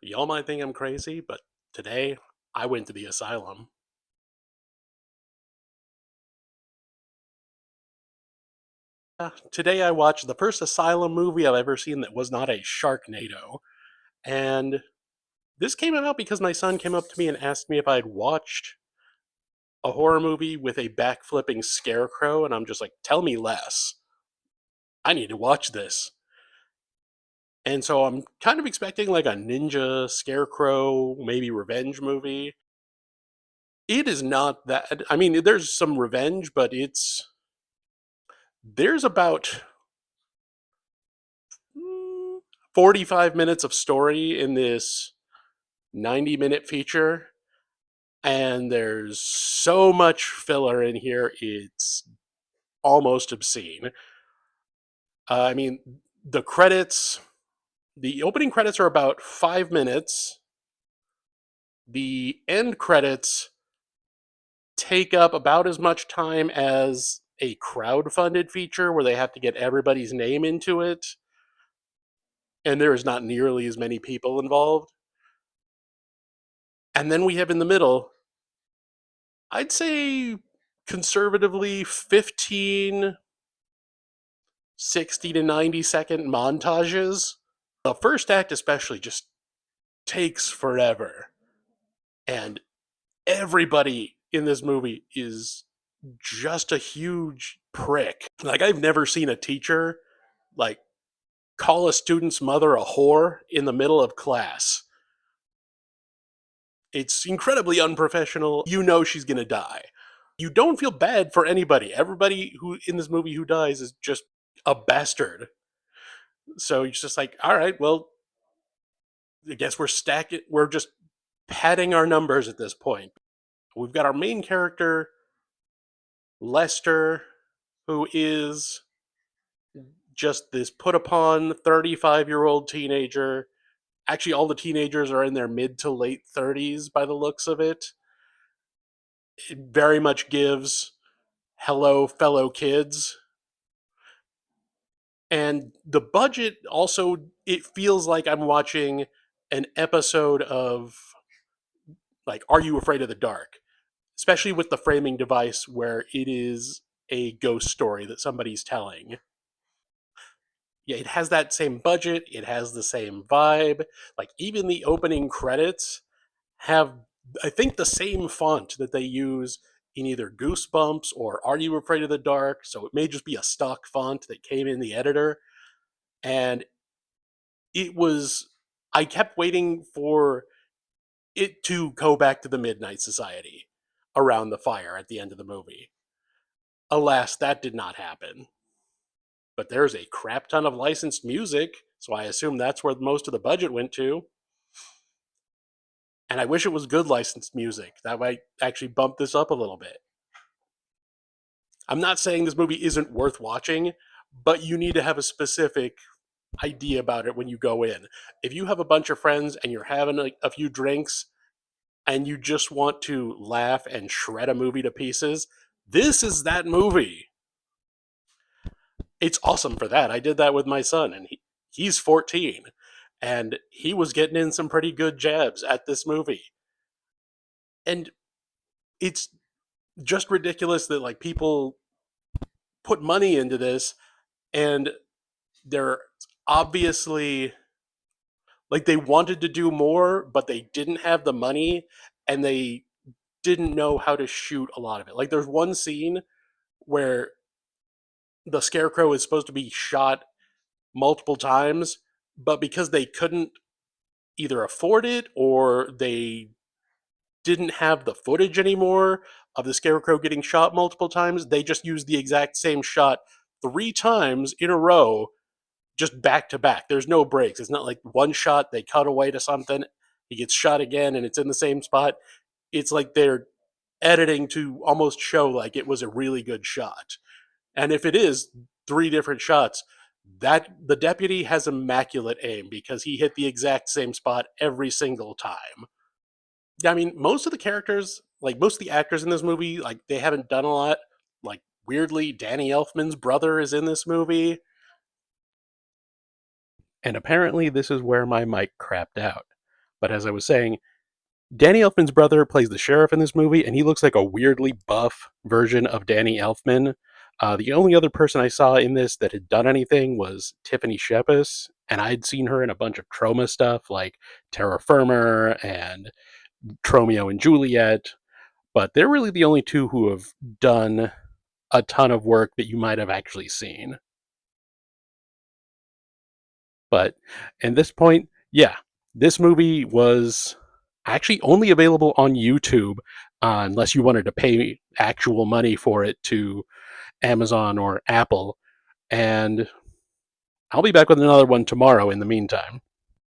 Y'all might think I'm crazy, but today I went to the asylum. Today I watched the first asylum movie I've ever seen that was not a Sharknado. And this came about because my son came up to me and asked me if I'd watched a horror movie with a backflipping scarecrow, and I'm just like, tell me less. I need to watch this. And so I'm kind of expecting like a ninja scarecrow, maybe revenge movie. It is not that. I mean, there's some revenge, but there's about 45 minutes of story in this 90-minute feature, and there's so much filler in here, it's almost obscene. I mean, the credits, the opening credits are about 5 minutes. The end credits take up about as much time as a crowd-funded feature where they have to get everybody's name into it, and there is not nearly as many people involved. And then we have in the middle, I'd say conservatively 15, 60 to 90-second montages. The first act, especially, just takes forever. And everybody in this movie is just a huge prick. Like, I've never seen a teacher, like, call a student's mother a whore in the middle of class. It's incredibly unprofessional. You know she's gonna die. You don't feel bad for anybody. Everybody who in this movie who dies is just a bastard. So it's just like, all right, well, I guess we're stacking. We're just padding our numbers at this point. We've got our main character, Lester, who is just this put upon 35-year-old teenager. Actually, all the teenagers are in their mid to late 30s by the looks of it. It very much gives hello, fellow kids. And the budget also, it feels like I'm watching an episode of, like, Are You Afraid of the Dark? Especially with the framing device where it is a ghost story that somebody's telling. Yeah, it has that same budget, it has the same vibe. Like, even the opening credits have, I think, the same font that they use in either Goosebumps or Are You Afraid of the Dark? So it may just be a stock font that came in the editor. And it was, I kept waiting for it to go back to the Midnight Society around the fire at the end of the movie. Alas, that did not happen. But there's a crap ton of licensed music, so I assume that's where most of the budget went to. And I wish it was good licensed music. That might actually bump this up a little bit. I'm not saying this movie isn't worth watching, but you need to have a specific idea about it when you go in. If you have a bunch of friends and you're having a few drinks and you just want to laugh and shred a movie to pieces, this is that movie. It's awesome for that. I did that with my son, and he's 14, and he was getting in some pretty good jabs at this movie. And it's just ridiculous that, like, people put money into this, and they're obviously, like, they wanted to do more, but they didn't have the money, and they didn't know how to shoot a lot of it. Like, there's one scene where the scarecrow is supposed to be shot multiple times, but because they couldn't either afford it or they didn't have the footage anymore of the scarecrow getting shot multiple times, they just used the exact same shot 3 times in a row, just back to back. There's no breaks. It's not like one shot, they cut away to something, he gets shot again, and it's in the same spot. It's like they're editing to almost show like it was a really good shot. And if it is 3 different shots, that the deputy has immaculate aim because he hit the exact same spot every single time. Yeah, I mean, most of the characters, like most of the actors in this movie, like they haven't done a lot. Like, weirdly, Danny Elfman's brother is in this movie. And apparently this is where my mic crapped out. But as I was saying, Danny Elfman's brother plays the sheriff in this movie, and he looks like a weirdly buff version of Danny Elfman. The only other person I saw in this that had done anything was Tiffany Shepis, and I'd seen her in a bunch of Troma stuff like Terra Firma and Tromeo and Juliet, but they're really the only two who have done a ton of work that you might have actually seen. But at this point, yeah, this movie was actually only available on YouTube, unless you wanted to pay actual money for it to Amazon or Apple. And I'll be back with another one tomorrow in the meantime.